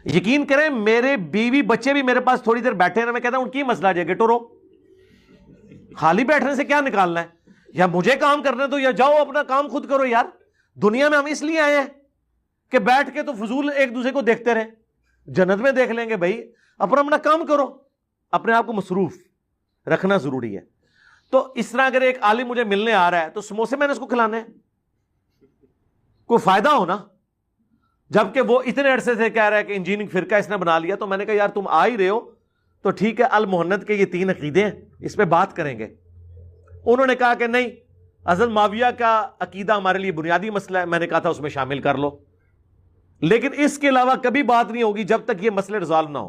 یقین کریں میرے بیوی بچے بھی میرے پاس تھوڑی دیر بیٹھے ہیں، میں کہتا ہوں ان کی مسئلہ جائے گے ٹورو، خالی بیٹھنے سے کیا نکالنا ہے، یا مجھے کام کرنا تو یا جاؤ اپنا کام خود کرو یار. دنیا میں ہم اس لیے آئے ہیں کہ بیٹھ کے تو فضول ایک دوسرے کو دیکھتے رہیں، جنت میں دیکھ لیں گے. بھائی اپنا کام کرو، اپنے آپ کو مصروف رکھنا ضروری ہے. تو اس طرح اگر ایک عالم مجھے ملنے آ رہا ہے تو سموسے میں نے اس کو کھلانے ہیں، کوئی فائدہ ہو نا. جبکہ وہ اتنے عرصے سے کہہ رہا ہے کہ انجینئرنگ فرقہ اس نے بنا لیا، تو میں نے کہا یار تم آ ہی رہے ہو تو ٹھیک ہے، المحنت کے یہ 3 عقیدے ہیں، اس پہ بات کریں گے. انہوں نے کہا کہ نہیں، حضرت معاویہ کا عقیدہ ہمارے لیے بنیادی مسئلہ ہے. میں نے کہا تھا اس میں شامل کر لو، لیکن اس کے علاوہ کبھی بات نہیں ہوگی جب تک یہ مسئلے ریزالو نہ ہو.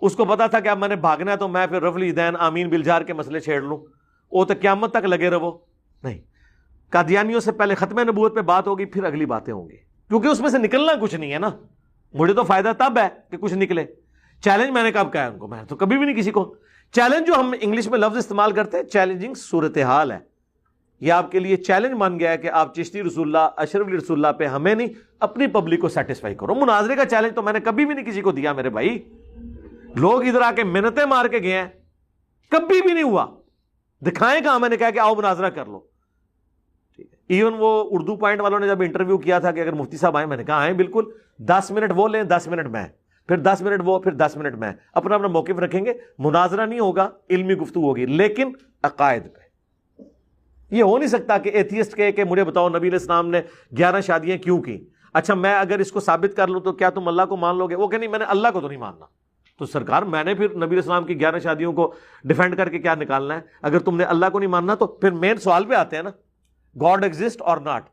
اس کو پتا تھا کہ اب میں نے بھاگنا ہے تو میں پھر رفع الیدین آمین بالجار کے مسئلے چھیڑ لوں، وہ تو قیامت تک لگے رہو. نہیں، قادیانیوں سے پہلے ختم نبوت پہ بات ہوگی، پھر اگلی باتیں ہوں گی، کیونکہ اس میں سے نکلنا کچھ نہیں ہے نا. مجھے تو فائدہ تب ہے کہ کچھ نکلے. چیلنج میں نے کب کہا ان کو؟ میں تو کبھی بھی نہیں کسی کو چیلنج، جو ہم انگلش میں لفظ استعمال کرتے ہیں چیلنجنگ صورتحال ہے، یہ آپ کے لیے چیلنج بن گیا ہے کہ آپ چشتی رسول اللہ، اشرف علی رسول اللہ پہ ہمیں نہیں اپنی پبلک کو سیٹسفائی کرو. مناظرے کا چیلنج تو میں نے کبھی بھی نہیں کسی کو دیا میرے بھائی. لوگ ادھر آ کے منتیں مار کے گئے ہیں، کبھی بھی نہیں ہوا. دکھائیں کہاں میں نے کہا کہ آؤ مناظرہ کر لو. ایون وہ اردو پوائنٹ والوں نے جب انٹرویو کیا تھا کہ اگر مفتی صاحب آئیں، میں نے کہا آئیں بالکل، 10 منٹ وہ لیں، 10 منٹ میں، پھر 10 منٹ وہ، پھر 10 منٹ میں، اپنا اپنا موقف رکھیں گے. مناظرہ نہیں ہوگا، علمی گفتگو ہوگی، لیکن عقائد پہ. یہ ہو نہیں سکتا کہ ایتھیسٹ کہے کہ مجھے بتاؤ نبی علیہ السلام نے 11 شادیاں کیوں کی. اچھا میں اگر اس کو ثابت کر لوں تو کیا تم اللہ کو مان لو گے؟ وہ کہ نہیں، میں نے اللہ کو تو نہیں ماننا. تو سرکار میں نے پھر نبی علیہ السلام کی 11 شادیوں کو ڈیفینڈ کر کے کیا نکالنا ہے؟ اگر تم نے اللہ کو نہیں ماننا تو پھر مین سوال پہ آتے ہیں نا، گاڈ ایگزسٹ اور ناٹ.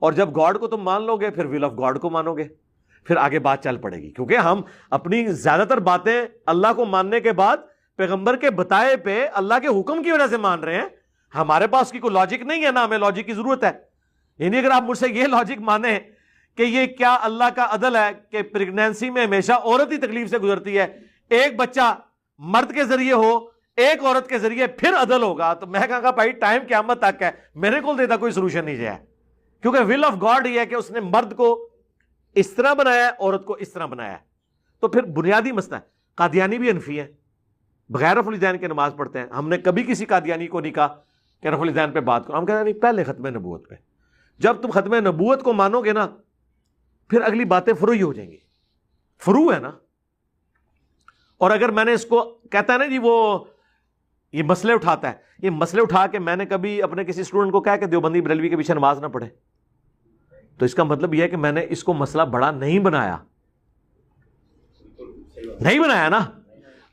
اور جب گاڈ کو تم مان لو گے پھر ول آف گاڈ کو مانو گے، پھر آگے بات چل پڑے گی. کیونکہ ہم اپنی زیادہ تر باتیں اللہ کو ماننے کے بعد پیغمبر کے بتائے پہ اللہ کے حکم کی وجہ سے مان رہے ہیں. ہمارے پاس کی کوئی لاجک نہیں ہے نا، ہمیں لاجک کی ضرورت ہے. یعنی اگر آپ مجھ سے یہ لاجک مانیں کہ یہ کیا اللہ کا عدل ہے کہ پریگنینسی میں ہمیشہ عورت ہی تکلیف سے گزرتی ہے، ایک بچہ مرد کے ذریعے ہو، ایک عورت کے ذریعے، پھر عدل ہوگا، تو میں کہا بھائی ٹائم قیامت تک ہے، میرے کو دیتا کوئی سولوشن نہیں ہے. کیونکہ ول آف گاڈ یہ ہے کہ اس نے مرد کو اس طرح بنایا ہے، عورت کو اس طرح بنایا ہے. تو پھر بنیادی مسئلہ ہے. قادیانی بھی حنفی ہیں، بغیر رفع الیدین کے نماز پڑھتے ہیں. ہم نے کبھی کسی قادیانی کو نہیں کہا کہ رفع الیدین پہ بات کرو. ہم کہتے ہیں نہیں، پہلے ختم نبوت پہ. جب تم ختم نبوت کو مانو گے نا، پھر اگلی باتیں فروعی ہو جائیں گی. فرو ہے نا. اور اگر میں نے اس کو کہتا ہے نا جی وہ یہ مسئلے اٹھاتا ہے، یہ مسئلے اٹھا کے میں نے کبھی اپنے کسی اسٹوڈنٹ کو کہا کہ دیوبندی بریلوی کے پیچھے نماز نہ پڑھے، تو اس کا مطلب یہ ہے کہ میں نے اس کو مسئلہ بڑا نہیں بنایا. نہیں بنایا نا،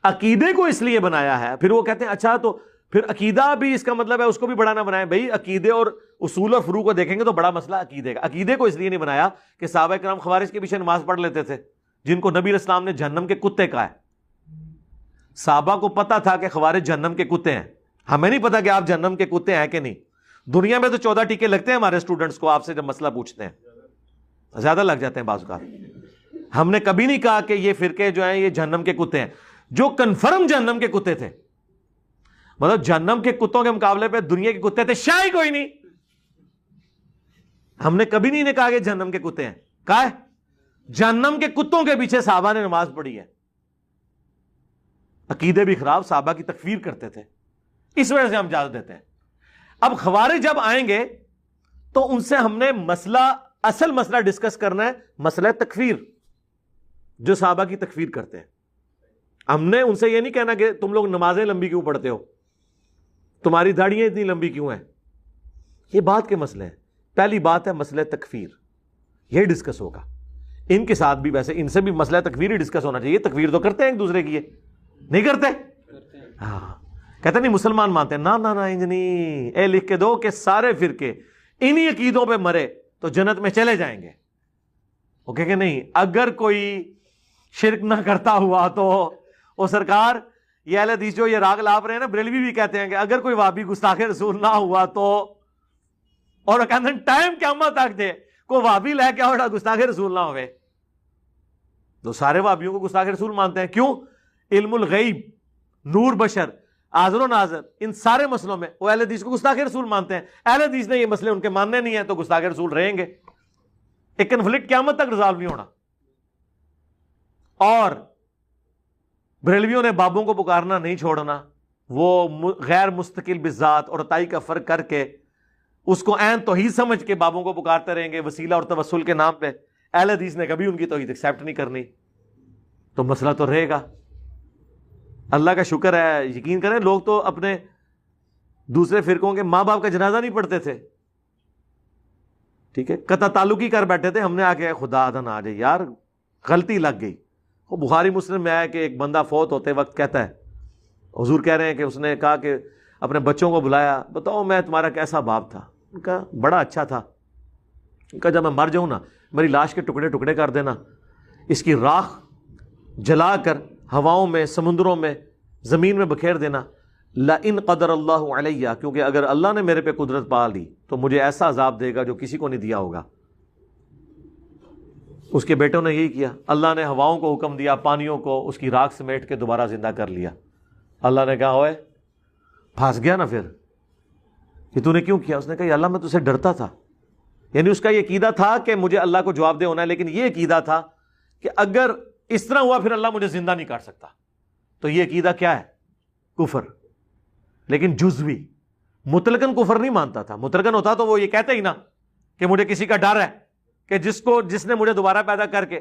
عقیدے کو اس لیے بنایا ہے. پھر وہ کہتے ہیں اچھا تو پھر عقیدہ بھی اس کا مطلب ہے اس کو بھی بڑا نہ بنائے. بھائی عقیدے اور اصول اور فروع کو دیکھیں گے تو بڑا مسئلہ عقیدے کا. عقیدے کو اس لیے نہیں بنایا کہ صحابہ کرام خوارج کے پیچھے نماز پڑھ لیتے تھے جن کو نبی علیہ السلام نے جہنم کے کتے کہا ہے. صحابہ کو پتا تھا کہ خوارج جہنم کے کتے ہیں، ہمیں نہیں پتا کہ آپ جہنم کے کتے ہیں کہ نہیں. دنیا میں تو 14 ٹیکے لگتے ہیں ہمارے اسٹوڈنٹس کو آپ سے جب مسئلہ پوچھتے ہیں، زیادہ لگ جاتے ہیں بعض اوقات. ہم نے کبھی نہیں کہا کہ یہ فرقے جو ہیں یہ جہنم کے کتے ہیں. جو کنفرم جہنم کے کتے تھے، مطلب جہنم کے کتوں کے مقابلے پہ دنیا کے کتے تھے شاید کوئی نہیں. ہم نے کبھی نہیں کہا کہ جہنم کے کتے ہیں. کہا ہے جہنم کے کتوں کے پیچھے صحابہ نے نماز پڑھی ہے. عقیدے بھی خراب، صحابہ کی تکفیر کرتے تھے، اس وجہ سے ہم اجازت دیتے ہیں. اب خوارج جب آئیں گے تو ان سے ہم نے مسئلہ، اصل مسئلہ ڈسکس کرنا ہے، مسئلہ تکفیر، جو صحابہ کی تکفیر کرتے ہیں. ہم نے ان سے یہ نہیں کہنا کہ تم لوگ نمازیں لمبی کیوں پڑھتے ہو، تمہاری داڑیاں اتنی لمبی کیوں ہیں. یہ بات کے مسئلے ہیں. پہلی بات ہے مسئلہ تکفیر، یہ ڈسکس ہوگا. ان کے ساتھ بھی ویسے ان سے بھی مسئلہ تکفیر ہی ڈسکس ہونا چاہیے. تکفیر تو کرتے ہیں ایک دوسرے کی، نہیں کرتے؟ ہاں، کہتے نہیں مسلمان مانتے ہیں. نہ انجنی اے لکھ کے دو کہ سارے فرقے انہی عقیدوں پہ مرے تو جنت میں چلے جائیں گے. وہ کہ نہیں، اگر کوئی شرک نہ کرتا ہوا تو وہ سرکار یہ اہل حدیث جو یہ راگ لاپ رہے ہیں نا، بریلوی بھی کہتے ہیں کہ اگر کوئی وہابی گستاخ رسول نہ ہوا تو، اور کہتے ہیں ٹائم قیامت تک دے کوئی وہابی لے کے آؤ گستاخ رسول نہ ہوئے. تو سارے وہابیوں کو گستاخ رسول مانتے ہیں. کیوں؟ علم الغیب، نور بشر، حاضر و ناظر، ان سارے مسئلوں میں وہ اہل حدیث کو گستاخ رسول مانتے ہیں. اہل حدیث نے یہ مسئلے ان کے ماننے نہیں ہیں تو گستاخ رسول رہیں گے. ایک کنفلکٹ قیامت تک ریزالو نہیں ہونا. اور بریلویوں نے بابوں کو پکارنا نہیں چھوڑنا، وہ غیر مستقل بذات اور عطائی کا فرق کر کے اس کو عین توحید سمجھ کے بابوں کو پکارتے رہیں گے وسیلہ اور توسل کے نام پہ، اہل حدیث نے کبھی ان کی توحید ایکسیپٹ نہیں کرنی، تو مسئلہ تو رہے گا۔ اللہ کا شکر ہے، یقین کریں لوگ تو اپنے دوسرے فرقوں کے ماں باپ کا جنازہ نہیں پڑھتے تھے، ٹھیک ہے، قطع تعلقی کر بیٹھے تھے، ہم نے آ کے خدا نہ آ جائے یار، غلطی لگ گئی۔ وہ بخاری مسلم میں آیا کہ ایک بندہ فوت ہوتے وقت کہتا ہے، حضور کہہ رہے ہیں کہ اس نے کہا کہ اپنے بچوں کو بلایا، بتاؤ میں تمہارا کیسا باپ تھا؟ ان کا بڑا اچھا تھا۔ ان کا جب میں مر جاؤں نا، میری لاش کے ٹکڑے ٹکڑے کر دینا، اس کی راکھ جلا کر ہواؤں میں، سمندروں میں، زمین میں بکھیر دینا، لَإِن قَدَرَ اللَّهُ عَلَيَّ، کیونکہ اگر اللہ نے میرے پہ قدرت پا لی تو مجھے ایسا عذاب دے گا جو کسی کو نہیں دیا ہوگا۔ اس کے بیٹوں نے یہی کیا، اللہ نے ہواؤں کو حکم دیا، پانیوں کو، اس کی راکھ سمیٹ کے دوبارہ زندہ کر لیا۔ اللہ نے کہا ہوئے پھنس گیا نا پھر، کہ تو نے کیوں کیا؟ اس نے کہا یا اللہ میں تجھ سے ڈرتا تھا، یعنی اس کا یہ عقیدہ تھا کہ مجھے اللہ کو جواب دے ہونا ہے، لیکن یہ عقیدہ تھا کہ اگر اس طرح ہوا پھر اللہ مجھے زندہ نہیں کر سکتا۔ تو یہ عقیدہ کیا ہے؟ کفر، لیکن جزوی، مطلقاً کفر نہیں مانتا تھا۔ مطلقاً ہوتا تو وہ یہ کہتے ہی نا کہ مجھے کسی کا ڈر ہے، کہ جس نے مجھے دوبارہ پیدا کر کے،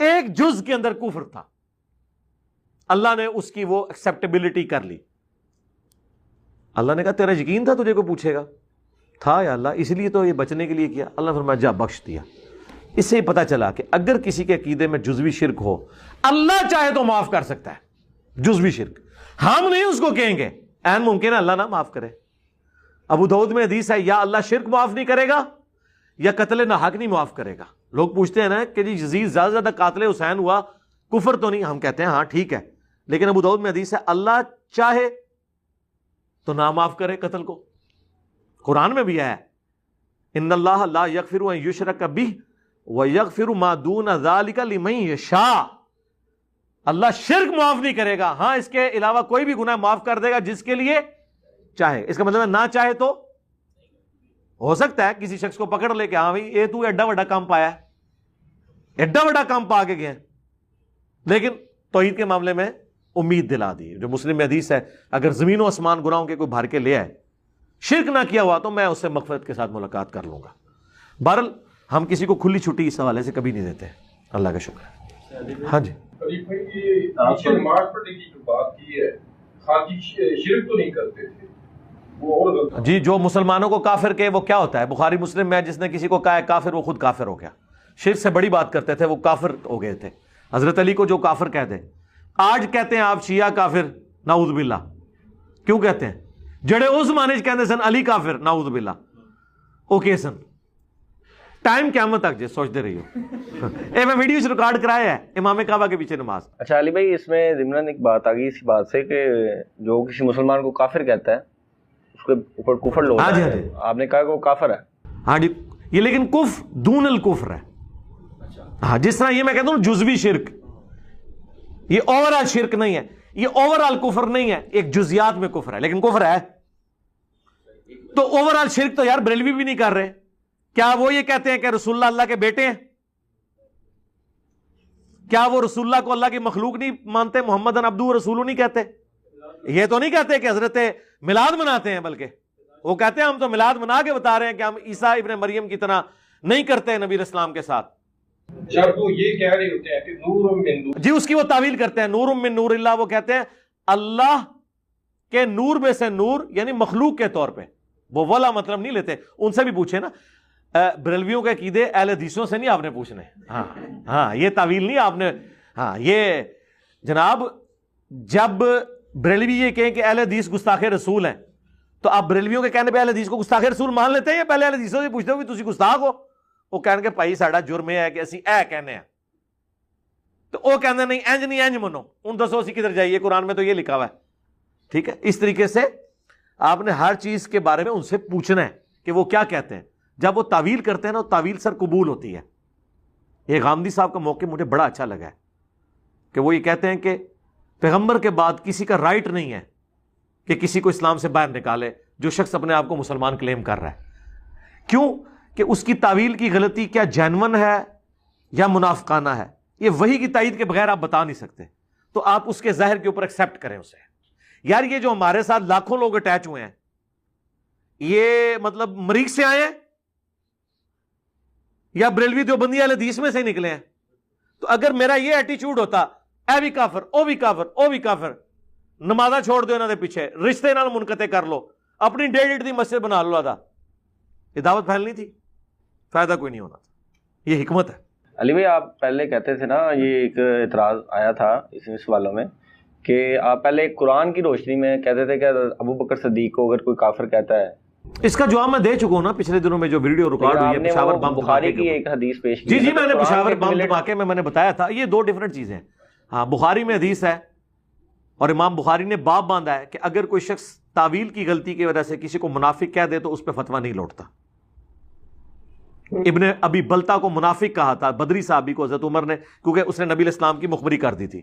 ایک جز کے اندر کفر تھا، اللہ نے اس کی وہ ایکسیپٹیبلٹی کر لی۔ اللہ نے کہا تیرا یقین تھا تجھے کوئی پوچھے گا؟ تھا یا اللہ، اس لیے تو یہ بچنے کے لیے کیا۔ اللہ فرمایا جا بخش دیا۔ اس سے پتہ چلا کہ اگر کسی کے عقیدے میں جزوی شرک ہو، اللہ چاہے تو معاف کر سکتا ہے جزوی شرک، ہم نہیں اس کو کہیں گے، عین ممکن ہے اللہ نہ معاف کرے۔ ابو داؤد میں حدیث ہے، یا اللہ شرک معاف نہیں کرے گا یا قتل ناحق نہیں معاف کرے گا۔ لوگ پوچھتے ہیں نا کہ جی یزید زیادہ سے زیادہ قاتل حسین ہوا، کفر تو نہیں؟ ہم کہتے ہیں ہاں ٹھیک ہے، لیکن ابو داؤد میں حدیث ہے اللہ چاہے تو نہ معاف کرے قتل کو۔ قرآن میں بھی ہے ان اللہ لا یغفر ان یشرک بہ ویغفر ما دون ذلک لمن یشاء، اللہ شرک معاف نہیں کرے گا، ہاں اس کے علاوہ کوئی بھی گناہ معاف کر دے گا جس کے لیے چاہے۔ اس کا مطلب ہے نہ چاہے تو ہو سکتا ہے کسی شخص کو پکڑ لے کہ ہاں بھائی یہ تو ایڈا بڑا کام پایا ہے، ایڈا بڑا کام پا کے گئے، لیکن توحید کے معاملے میں امید دلا دی۔ جو مسلم میں حدیث ہے، اگر زمین و آسمان گناہوں کے کوئی بھر کے لے آئے، شرک نہ کیا ہوا، تو میں اس سے مغفرت کے ساتھ ملاقات کر لوں گا۔ بہرحال ہم کسی کو کھلی چھٹی اس حوالے سے کبھی نہیں دیتے، اللہ کا شکر ہے۔ ہاں جی نماز پڑھنے کی جو بات کی ہے، خارجی شرک تو نہیں کرتے تھے وہ، جی جو مسلمانوں کو کافر کہے وہ کیا ہوتا ہے؟ بخاری مسلم میں جس نے کسی کو کہا ہے کافر، وہ خود کافر ہو گیا۔ شرک سے بڑی بات کرتے تھے، وہ کافر ہو گئے تھے۔ حضرت علی کو جو کافر کہہ دے، آج کہتے ہیں آپ شیعہ کافر، نعوذ باللہ، کیوں کہتے ہیں؟ جڑے اس زمانے کہتے سن علی کافر، نعوذ باللہ، اوکے سن ٹائم قیامت تک جی سوچتے رہی ہو۔ اے میں ویڈیوز ریکارڈ کرایا ہے امام کعبہ کے پیچھے نماز۔ اچھا علی بھائی، اس میں ضمن ایک بات آ گئی اسی بات سے کہ جو کسی مسلمان کو کافر کہتا ہے اس کے اوپر کفر لوگ، ہاں جی آپ نے کہا کہ وہ کافر ہے، ہاں جی، یہ لیکن کفر دون الکفر ہے۔ ہاں جس طرح یہ میں کہتا ہوں جزوی شرک، یہ اوور آل شرک نہیں ہے، یہ اوور آل کفر نہیں ہے، ایک جزیات میں کفر ہے، لیکن کفر ہے۔ تو اوور آل شرک تو یار بریلوی بھی نہیں کر رہے۔ کیا وہ یہ کہتے ہیں کہ رسول اللہ اللہ کے بیٹے ہیں؟ کیا وہ رسول اللہ کو اللہ کی مخلوق نہیں مانتے؟ محمد عبدہ رسول نہیں کہتے؟ یہ تو نہیں کہتے کہ حضرت میلاد مناتے ہیں، بلکہ وہ کہتے ہیں ہم تو میلاد منا کے بتا رہے ہیں کہ ہم عیسیٰ ابن مریم کی طرح نہیں کرتے نبی اسلام کے ساتھ۔ جب وہ یہ کہہ رہے ہوتے ہیں کہ نور من نور، جی اس کی وہ تعویل کرتے ہیں، نور من نور اللہ، وہ کہتے ہیں اللہ کے نور میں سے نور، یعنی مخلوق کے طور پہ، وہ والا مطلب نہیں لیتے۔ ان سے بھی پوچھے نا، بریلویوں کے عقیدے اہل حدیثوں سے نہیں آپ نے پوچھنے، ہاں یہ تعویل نہیں آپ نے، ہاں یہ جناب جب بریلوی یہ کہیں کہ اہل حدیث گستاخ رسول ہیں، تو آپ بریلویوں کے کہنے پہ اہل حدیث کو گستاخ رسول مان لیتے ہیں یا پہلے اہل حدیثوں سے پوچھتے ہو کہ تسی گستاخ ہو؟ وہ کہنے کہ بھائی ساڈا جرم ہے کہ اسی اے کہنے ہیں، تو وہ کہنے نہیں انج نہیں انج منو، ان دسو اسی کدھر جائیے، قرآن میں تو یہ لکھا ہوا ہے، ٹھیک ہے۔ اس طریقے سے آپ نے ہر چیز کے بارے میں ان سے پوچھنا ہے کہ وہ کیا کہتے ہیں۔ جب وہ تعویل کرتے ہیں نا، تعویل سر قبول ہوتی ہے۔ یہ غامدی صاحب کا موقع مجھے بڑا اچھا لگا ہے کہ وہ یہ کہتے ہیں کہ پیغمبر کے بعد کسی کا رائٹ نہیں ہے کہ کسی کو اسلام سے باہر نکالے جو شخص اپنے آپ کو مسلمان کلیم کر رہا ہے۔ کیوں کہ اس کی تعویل کی غلطی کیا جینون ہے یا منافقانہ ہے؟ یہ وحی کی تائید کے بغیر آپ بتا نہیں سکتے، تو آپ اس کے ظاہر کے اوپر ایکسیپٹ کریں اسے. یار یہ جو ہمارے ساتھ لاکھوں لوگ اٹیچ ہوئے ہیں، یہ مطلب مریخ سے آئے ہیں یا بریلوی دیوبندی اہل حدیث میں سے نکلے ہیں؟ تو اگر میرا یہ ایٹیچیوڈ ہوتا اے بھی کافر او بھی کافر او بھی کافر، نمازاں چھوڑ دو انہوں نے پیچھے، رشتے نال منقطع کر لو، اپنی 1.5 دی مسجد بنا لو، تھا یہ دعوت پھیلنی تھی، فائدہ کوئی نہیں ہونا تھا. یہ حکمت ہے. علی بھائی آپ پہلے کہتے تھے نا، یہ ایک اعتراض آیا تھا اس سوالوں میں، کہ آپ پہلے قرآن کی روشنی میں کہتے تھے کہ ابو بکر صدیق کو اگر کوئی کافر کہتا ہے. اس کا جواب میں دے چکا ہوں نا پچھلے دنوں میں، جو ویڈیو ریکارڈ ہوئی ہے پشاور بم بخاری دھماکے کی کے ایک حدیث پیش کی. جی میں نے پشاور بم دھماکے میں نے بتایا تھا، یہ 2 ڈیفرنٹ چیزیں ہیں. ہاں بخاری میں حدیث ہے اور امام بخاری نے باب باندھا ہے کہ اگر کوئی شخص تعویل کی غلطی کی وجہ سے کسی کو منافق کہہ دے تو اس پہ فتویٰ نہیں لوٹتا. ابن ابی بلتا کو منافق کہا تھا بدری صحابی کو حضرت عمر نے، کیونکہ اس نے نبی علیہ السلام کی مخبری کر دی تھی،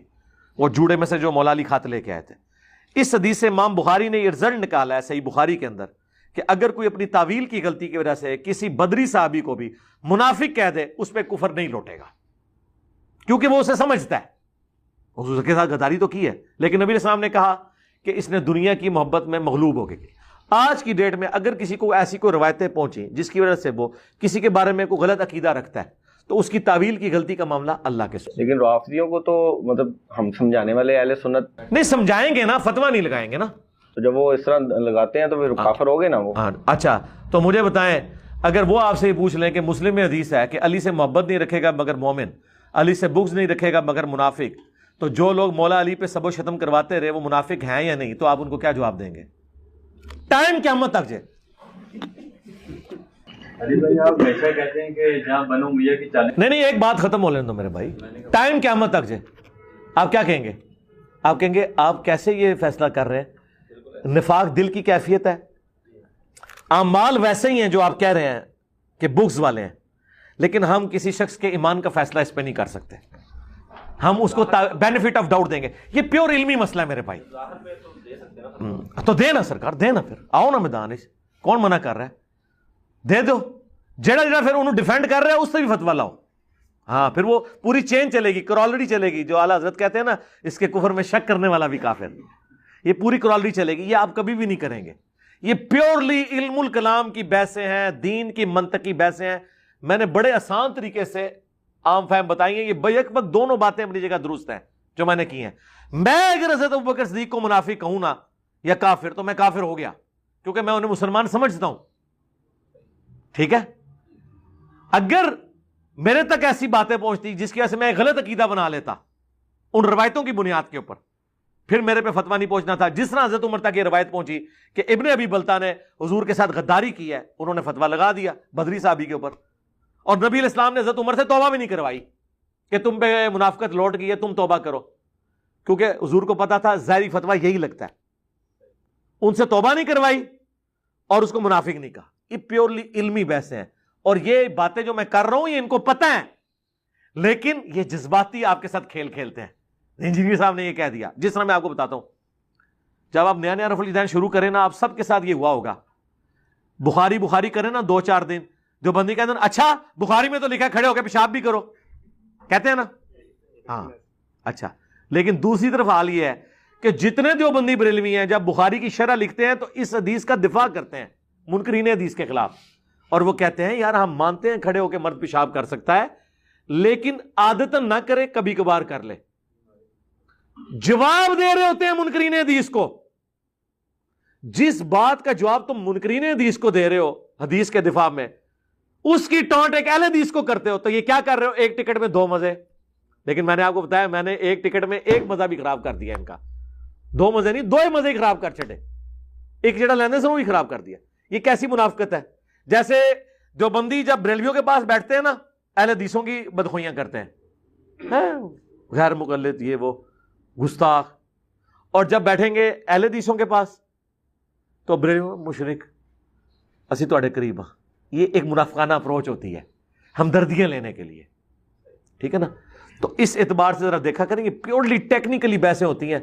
وہ جوڑے میں سے جو مولا علی خط لے کے آئے تھے. اس حدیث سے امام بخاری نے یہ رزلٹ نکالا ہے صحیح بخاری کے اندر کہ اگر کوئی اپنی تعویل کی غلطی کی وجہ سے کسی بدری صحابی کو بھی منافق کہہ دے اس پہ کفر نہیں لوٹے گا، کیونکہ وہ اسے سمجھتا ہے. حضور کے ساتھ غداری تو کی ہے، لیکن نبی علیہ السلام نے کہا کہ اس نے دنیا کی محبت میں مغلوب ہو گئی. آج کی ڈیٹ میں اگر کسی کو ایسی کوئی روایتیں پہنچیں جس کی وجہ سے وہ کسی کے بارے میں کوئی غلط عقیدہ رکھتا ہے تو اس کی تعویل کی غلطی کا معاملہ اللہ کے ساتھ. لیکن رافضیوں کو تو مطلب ہم سمجھانے والے اہل سنت نہیں سمجھائیں گے نا، فتویٰ نہیں لگائیں گے نا. تو جب وہ اس طرح لگاتے ہیں تو پھر کافر ہو گئے نا وہ. اچھا تو مجھے بتائیں، اگر وہ آپ سے یہ پوچھ لیں کہ مسلم میں حدیث ہے کہ علی سے محبت نہیں رکھے گا مگر مومن، علی سے بغض نہیں رکھے گا مگر منافق، تو جو لوگ مولا علی پہ سب و شتم کرواتے رہے وہ منافق ہیں یا نہیں؟ تو آپ ان کو کیا جواب دیں گے؟ ٹائم قیامت تک جائے. علی بھائی آپ ہمیشہ کہتے ہیں کہ جہاں بنو میاں کی چالیس، نہیں ایک بات ختم ہو لینے دو میرے بھائی. ٹائم قیامت تک جائے آپ کیا کہیں گے؟ آپ کہیں گے آپ کیسے یہ فیصلہ کر رہے ہیں؟ نفاق دل کی کیفیت ہے، اعمال ویسے ہی ہیں جو آپ کہہ رہے ہیں کہ بغض والے ہیں، لیکن ہم کسی شخص کے ایمان کا فیصلہ اس پہ نہیں کر سکتے. ہم اس کو بینیفٹ آف ڈاؤٹ دیں گے. یہ پیور علمی مسئلہ ہے میرے بھائی. تو دے نا سرکار، دے نا، پھر آؤ نا میدان، کون منع کر رہا ہے؟ دے دو. جڑا پھر انہوں ڈیفینڈ کر رہا ہے اس سے بھی فتویٰ لاؤ. ہاں پھر وہ پوری چین چلے گی، کرالری چلے گی. جو اعلیٰ حضرت کہتے ہیں نا اس کے کفر میں شک کرنے والا بھی کافر، یہ پوری کرالری چلے گی. یہ آپ کبھی بھی نہیں کریں گے. یہ پیورلی علم الکلام کی بحثیں ہیں، دین کی منطقی بحثیں ہیں. میں نے بڑے آسان طریقے سے عام فہم بتائی ہیں. یہ بیک وقت دونوں باتیں اپنی جگہ درست ہیں جو میں نے کی ہیں. میں اگر حضرت ابوبکر صدیق کو منافق کہوں نا یا کافر تو میں کافر ہو گیا، کیونکہ میں انہیں مسلمان سمجھتا ہوں. ٹھیک ہے، اگر میرے تک ایسی باتیں پہنچتی جس کی وجہ سے میں غلط عقیدہ بنا لیتا ان روایتوں کی بنیاد کے اوپر، پھر میرے پہ فتویٰ نہیں پہنچنا تھا. جس طرح حضرت عمر تک یہ روایت پہنچی کہ ابن ابی بلتا نے حضور کے ساتھ غداری کی ہے، انہوں نے فتویٰ لگا دیا بدری صحابی کے اوپر، اور نبی علیہ السلام نے حضرت عمر سے توبہ بھی نہیں کروائی کہ تم پہ منافقت لوٹ گئی ہے، تم توبہ کرو، کیونکہ حضور کو پتا تھا ظاہری فتویٰ یہی لگتا ہے. ان سے توبہ نہیں کروائی اور اس کو منافق نہیں کہا. یہ پیورلی علمی بحثیں ہیں، اور یہ باتیں جو میں کر رہا ہوں یہ ان کو پتہ ہے، لیکن یہ جذباتی آپ کے ساتھ کھیل کھیلتے ہیں. انجینئر صاحب نے یہ کہہ دیا. جس طرح میں آپ کو بتاتا ہوں، جب آپ نیا رفع الیدین شروع کریں نا، آپ سب کے ساتھ یہ ہوا ہوگا، بخاری کریں نا 2-4 دن، جو بندی کہتے ہیں اچھا بخاری میں تو لکھا ہے کھڑے ہو کے پیشاب بھی کرو، کہتے ہیں نا. ہاں اچھا، لیکن دوسری طرف حال یہ ہے کہ جتنے دیوبندی بریلوی ہیں جب بخاری کی شرح لکھتے ہیں تو اس حدیث کا دفاع کرتے ہیں منکرین حدیث کے خلاف، اور وہ کہتے ہیں یار ہم مانتے ہیں کھڑے ہو کے مرد پیشاب کر سکتا ہے، لیکن عادتاً نہ کرے، کبھی کبھار کر لے. جواب دے رہے ہوتے ہیں منکرین حدیث کو. جس بات کا جواب تم منکرین حدیث کو دے رہے ہو حدیث کے دفاع میں، اس کی ٹونٹ ایک اہل حدیث کو کرتے ہو. تو یہ کیا کر رہے ہو؟ ایک ٹکٹ میں 2 مزے. لیکن میں نے آپ کو بتایا میں نے ایک ٹکٹ میں ایک مزہ بھی خراب کر دیا ان کا. 2 مزے نہیں، 2 مزے ہی خراب کر چھڑے. ایک جڑا لینے سے وہ بھی خراب کر دیا. یہ کیسی منافقت ہے؟ جیسے جو بندی جب بریلویوں کے پاس بیٹھتے ہیں نا اہل حدیثوں کی بدخوئیاں کرتے ہیں، غیر مقلد، یہ وہ گستاخ، اور جب بیٹھیں گے اہل حدیثوں کے پاس تو بریلوی مشرک، اسی تواڈے قریب ہاں. یہ ایک منافقانہ اپروچ ہوتی ہے ہمدردیاں لینے کے لیے. ٹھیک ہے نا؟ تو اس اعتبار سے ذرا دیکھا کریں گے، پیورلی ٹیکنیکلی بحثیں ہوتی ہیں.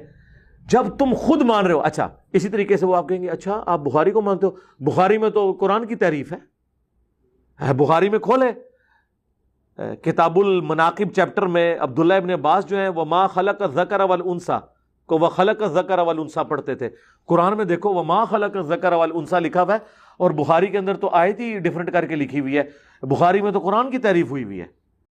جب تم خود مان رہے ہو، اچھا اسی طریقے سے وہ آپ کہیں گے اچھا آپ بخاری کو مانتے ہو، بخاری میں تو قرآن کی تعریف ہے، بخاری میں کھولے کتاب المناقب چیپٹر میں عبداللہ ابن عباس جو ہیں وما خلق الذکر والانثی کو وخلق الذکر والانثی پڑھتے تھے. قرآن میں دیکھو وما خلق الذکر والانثی لکھا ہوا ہے، اور بخاری کے اندر تو آیت ہی ڈیفرنٹ کر کے لکھی ہوئی ہے. بخاری میں تو قرآن کی تعریف ہوئی ہے.